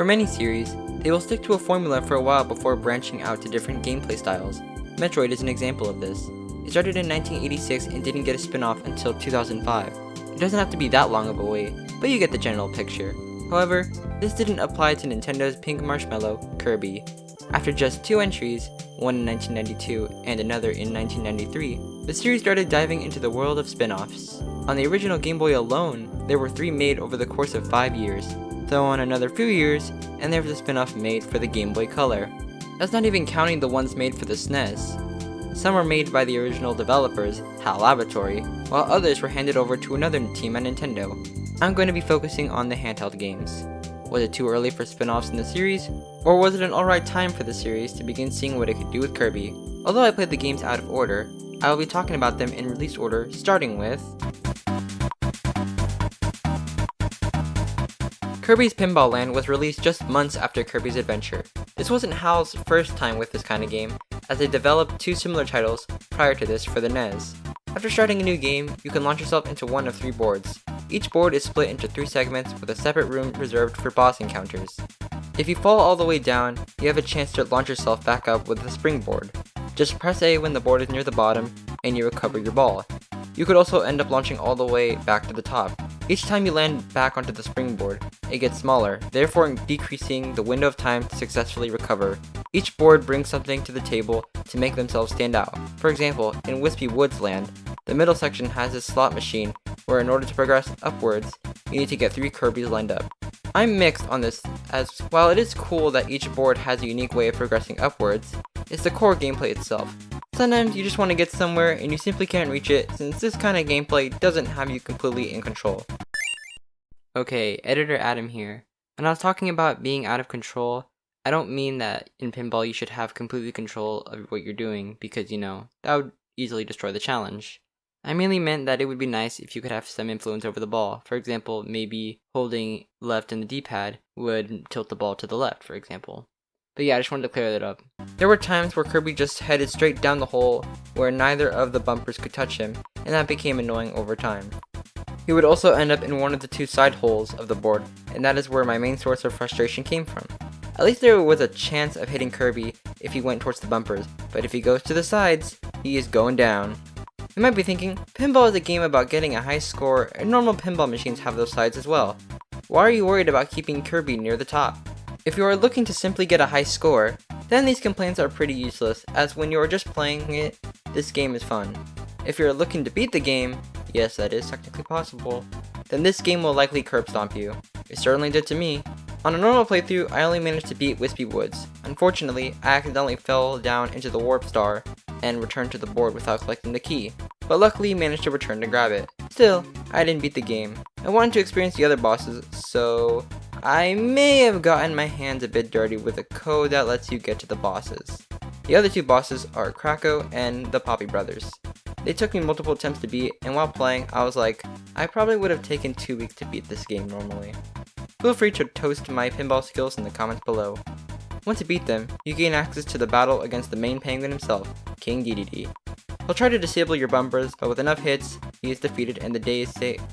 For many series, they will stick to a formula for a while before branching out to different gameplay styles. Metroid is an example of this. It started in 1986 and didn't get a spin-off until 2005. It doesn't have to be that long of a wait, but you get the general picture. However, this didn't apply to Nintendo's Pink Marshmallow, Kirby. After just 2 entries, one in 1992 and another in 1993, the series started diving into the world of spin-offs. On the original Game Boy alone, there were 3 made over the course of 5 years. Throw on another few years, and there was a spin-off made for the Game Boy Color. That's not even counting the ones made for the SNES. Some were made by the original developers, HAL Laboratory, while others were handed over to another team at Nintendo. I'm going to be focusing on the handheld games. Was it too early for spin-offs in the series, or was it an alright time for the series to begin seeing what it could do with Kirby? Although I played the games out of order, I will be talking about them in release order, starting with Kirby's Pinball Land was released just months after Kirby's Adventure. This wasn't HAL's first time with this kind of game, as they developed 2 similar titles prior to this for the NES. After starting a new game, you can launch yourself into one of 3 boards. Each board is split into 3 segments with a separate room reserved for boss encounters. If you fall all the way down, you have a chance to launch yourself back up with a springboard. Just press A when the board is near the bottom, and you recover your ball. You could also end up launching all the way back to the top. Each time you land back onto the springboard, it gets smaller, therefore decreasing the window of time to successfully recover. Each board brings something to the table to make themselves stand out. For example, in Wispy Woods Land, the middle section has this slot machine where in order to progress upwards, you need to get 3 Kirbys lined up. I'm mixed on this, as while it is cool that each board has a unique way of progressing upwards, it's the core gameplay itself. Sometimes you just want to get somewhere and you simply can't reach it since this kind of gameplay doesn't have you completely in control. Okay, Editor Adam here. When I was talking about being out of control, I don't mean that in pinball you should have completely control of what you're doing because, that would easily destroy the challenge. I mainly meant that it would be nice if you could have some influence over the ball. For example, maybe holding left in the D-pad would tilt the ball to the left, for example. But yeah, I just wanted to clear that up. There were times where Kirby just headed straight down the hole where neither of the bumpers could touch him, and that became annoying over time. He would also end up in one of the 2 side holes of the board, and that is where my main source of frustration came from. At least there was a chance of hitting Kirby if he went towards the bumpers, but if he goes to the sides, he is going down. You might be thinking, pinball is a game about getting a high score, and normal pinball machines have those sides as well. Why are you worried about keeping Kirby near the top? If you are looking to simply get a high score, then these complaints are pretty useless, as when you are just playing it, this game is fun. If you are looking to beat the game, yes, that is technically possible, then this game will likely curb stomp you. It certainly did to me. On a normal playthrough, I only managed to beat Wispy Woods. Unfortunately, I accidentally fell down into the Warp Star and returned to the board without collecting the key, but luckily managed to return to grab it. Still, I didn't beat the game. I wanted to experience the other bosses, so I may have gotten my hands a bit dirty with a code that lets you get to the bosses. The other 2 bosses are Kracko and the Poppy Brothers. They took me multiple attempts to beat, and while playing, I was like, I probably would have taken 2 weeks to beat this game normally. Feel free to toast my pinball skills in the comments below. Once you beat them, you gain access to the battle against the main penguin himself, King DDD. He'll try to disable your bumpers, but with enough hits, he is defeated and the day is saved.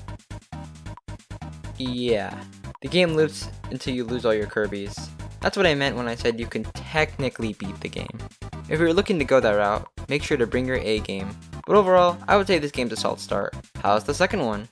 Yeah, the game loops until you lose all your Kirbys. That's what I meant when I said you can technically beat the game. If you're looking to go that route, make sure to bring your A game. But overall, I would say this game's a solid start. How's the second one?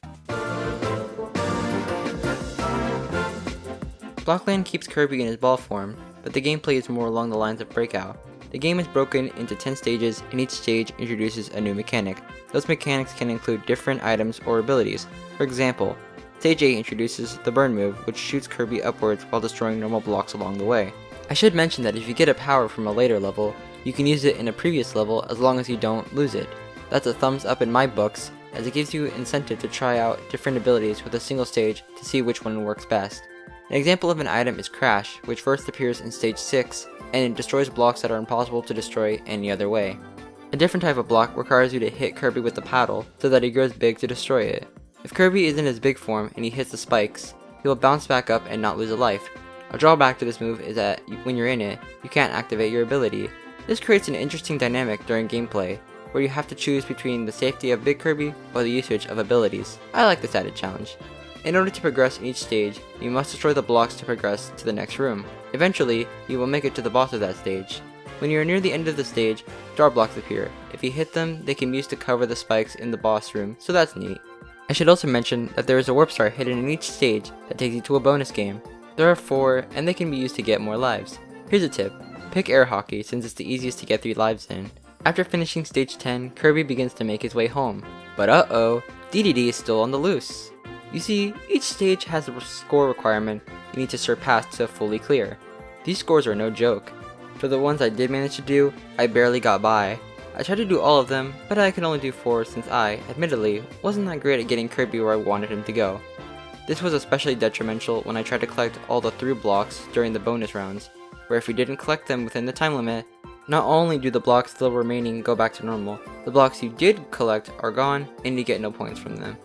Blockland keeps Kirby in his ball form, but the gameplay is more along the lines of Breakout. The game is broken into 10 stages, and each stage introduces a new mechanic. Those mechanics can include different items or abilities. For example, Stage A introduces the burn move, which shoots Kirby upwards while destroying normal blocks along the way. I should mention that if you get a power from a later level, you can use it in a previous level as long as you don't lose it. That's a thumbs up in my books, as it gives you incentive to try out different abilities with a single stage to see which one works best. An example of an item is Crash, which first appears in Stage 6, and it destroys blocks that are impossible to destroy any other way. A different type of block requires you to hit Kirby with the paddle so that he grows big to destroy it. If Kirby is in his big form and he hits the spikes, he will bounce back up and not lose a life. A drawback to this move is that when you're in it, you can't activate your ability. This creates an interesting dynamic during gameplay, where you have to choose between the safety of Big Kirby or the usage of abilities. I like this added challenge. In order to progress in each stage, you must destroy the blocks to progress to the next room. Eventually, you will make it to the boss of that stage. When you are near the end of the stage, star blocks appear. If you hit them, they can be used to cover the spikes in the boss room, so that's neat. I should also mention that there is a warp star hidden in each stage that takes you to a bonus game. There are 4, and they can be used to get more lives. Here's a tip: pick air hockey since it's the easiest to get 3 lives in. After finishing stage 10, Kirby begins to make his way home. But uh-oh, DDD is still on the loose. You see, each stage has a score requirement you need to surpass to fully clear. These scores are no joke. For the ones I did manage to do, I barely got by. I tried to do all of them, but I could only do 4 since I, admittedly, wasn't that great at getting Kirby where I wanted him to go. This was especially detrimental when I tried to collect all the through blocks during the bonus rounds, where if you didn't collect them within the time limit, not only do the blocks still remaining go back to normal, the blocks you did collect are gone and you get no points from them.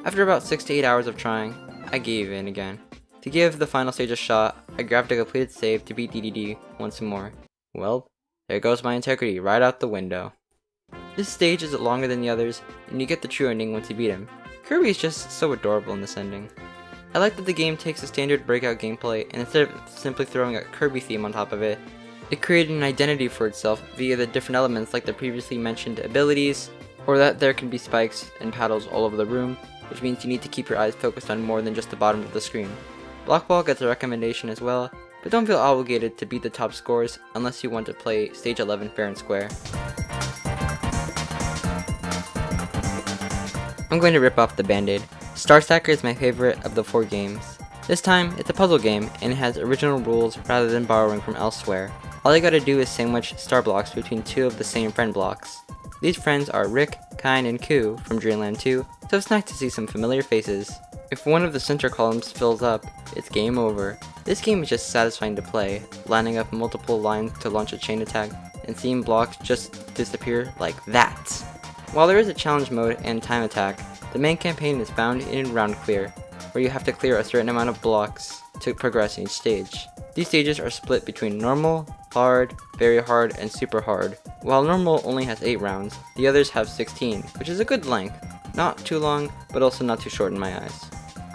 After about 6 to 8 hours of trying, I gave in again. To give the final stage a shot, I grabbed a completed save to beat DDD once more. Well, there goes my integrity right out the window. This stage is longer than the others, and you get the true ending once you beat him. Kirby is just so adorable in this ending. I like that the game takes a standard breakout gameplay, and instead of simply throwing a Kirby theme on top of it, it created an identity for itself via the different elements like the previously mentioned abilities, or that there can be spikes and paddles all over the room, which means you need to keep your eyes focused on more than just the bottom of the screen. Blockball gets a recommendation as well, but don't feel obligated to beat the top scores unless you want to play Stage 11 fair and square. I'm going to rip off the band-aid. Star Stacker is my favorite of the 4 games. This time, it's a puzzle game, and it has original rules rather than borrowing from elsewhere. All you gotta do is sandwich star blocks between 2 of the same friend blocks. These friends are Rick, Kind, and Koo from Dreamland 2, so it's nice to see some familiar faces. If one of the center columns fills up, it's game over. This game is just satisfying to play, lining up multiple lines to launch a chain attack, and seeing blocks just disappear like that. While there is a challenge mode and time attack, the main campaign is found in Round Clear, where you have to clear a certain amount of blocks to progress in each stage. These stages are split between normal, hard, very hard, and super hard. While normal only has 8 rounds, the others have 16, which is a good length. Not too long, but also not too short in my eyes.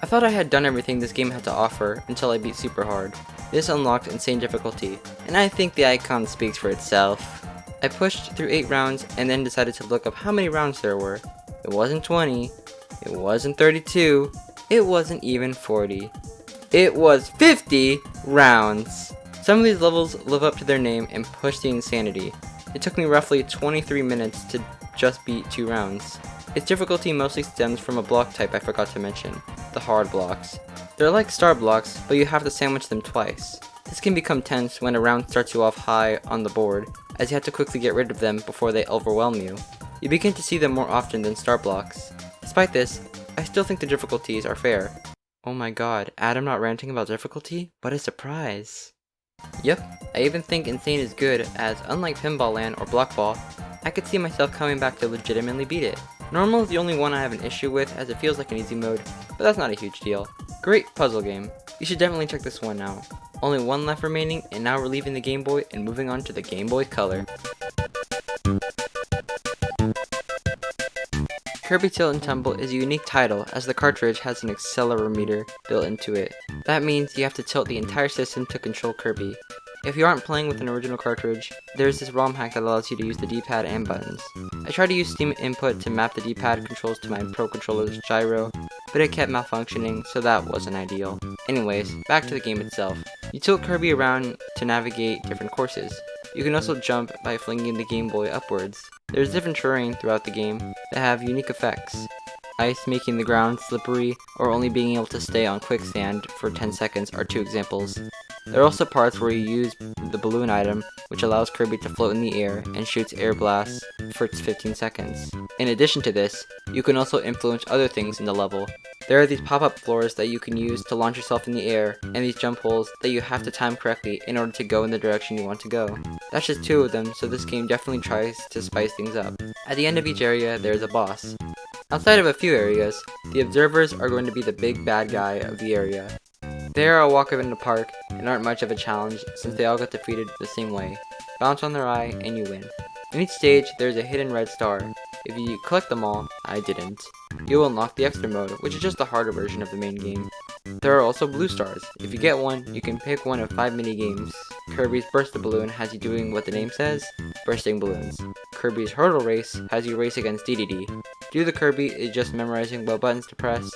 I thought I had done everything this game had to offer until I beat super hard. This unlocked insane difficulty, and I think the icon speaks for itself. I pushed through 8 rounds and then decided to look up how many rounds there were. It wasn't 20, it wasn't 32, it wasn't even 40. It was 50 rounds! Some of these levels live up to their name and push the insanity. It took me roughly 23 minutes to just beat 2 rounds. Its difficulty mostly stems from a block type I forgot to mention, the hard blocks. They're like star blocks, but you have to sandwich them twice. This can become tense when a round starts you off high on the board, as you have to quickly get rid of them before they overwhelm you. You begin to see them more often than star blocks. Despite this, I still think the difficulties are fair. Oh my god, Adam not ranting about difficulty? What a surprise! Yep, I even think Insane is good, as unlike Pinball Land or Blockball, I could see myself coming back to legitimately beat it. Normal is the only one I have an issue with, as it feels like an easy mode, but that's not a huge deal. Great puzzle game. You should definitely check this one out. Only one left remaining, and now we're leaving the Game Boy and moving on to the Game Boy Color. Kirby Tilt and Tumble is a unique title, as the cartridge has an accelerometer built into it. That means you have to tilt the entire system to control Kirby. If you aren't playing with an original cartridge, there's this ROM hack that allows you to use the D-pad and buttons. I tried to use Steam input to map the D-pad controls to my Pro Controller's gyro, but it kept malfunctioning, so that wasn't ideal. Anyways, back to the game itself. You tilt Kirby around to navigate different courses. You can also jump by flinging the Game Boy upwards. There's different terrain throughout the game that have unique effects. Ice making the ground slippery, or only being able to stay on quicksand for 10 seconds are 2 examples. There are also parts where you use the balloon item, which allows Kirby to float in the air and shoots air blasts for 15 seconds. In addition to this, you can also influence other things in the level. There are these pop-up floors that you can use to launch yourself in the air, and these jump holes that you have to time correctly in order to go in the direction you want to go. That's just 2 of them, so this game definitely tries to spice things up. At the end of each area, there is a boss. Outside of a few areas, the observers are going to be the big bad guy of the area. They are a walk up in the park and aren't much of a challenge since they all get defeated the same way. Bounce on their eye and you win. In each stage, there is a hidden red star. If you collect them all, I didn't, you'll unlock the extra mode, which is just the harder version of the main game. There are also blue stars. If you get one, you can pick one of 5 mini games. Kirby's Burst the Balloon has you doing what the name says, bursting balloons. Kirby's Hurdle Race has you race against DDD. Do the Kirby is just memorizing what buttons to press.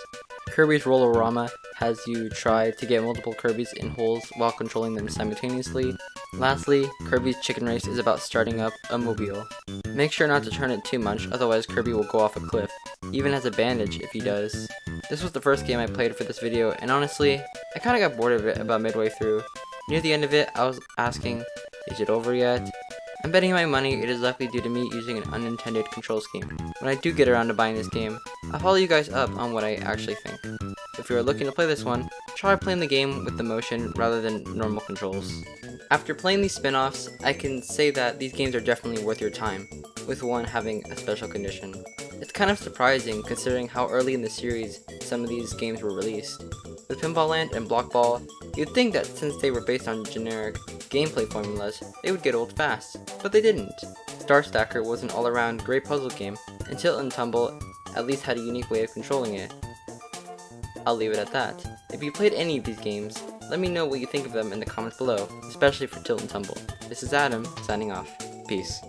Kirby's Roll-O-Rama has you try to get multiple Kirbys in holes while controlling them simultaneously. Lastly, Kirby's Chicken Race is about starting up a mobile. Make sure not to turn it too much, otherwise Kirby will go off a cliff. He even has a bandage if he does. This was the first game I played for this video, and honestly, I kinda got bored of it about midway through. Near the end of it, I was asking, is it over yet? I'm betting my money it is likely due to me using an unintended control scheme. When I do get around to buying this game, I'll follow you guys up on what I actually think. If you are looking to play this one, try playing the game with the motion rather than normal controls. After playing these spin-offs, I can say that these games are definitely worth your time, with one having a special condition. It's kind of surprising considering how early in the series some of these games were released. With Pinball Land and Block Ball, you'd think that since they were based on generic gameplay formulas, they would get old fast, but they didn't. Star Stacker was an all-around great puzzle game, and Tilt and Tumble at least had a unique way of controlling it. I'll leave it at that. If you played any of these games, let me know what you think of them in the comments below, especially for Tilt and Tumble. This is Adam, signing off. Peace.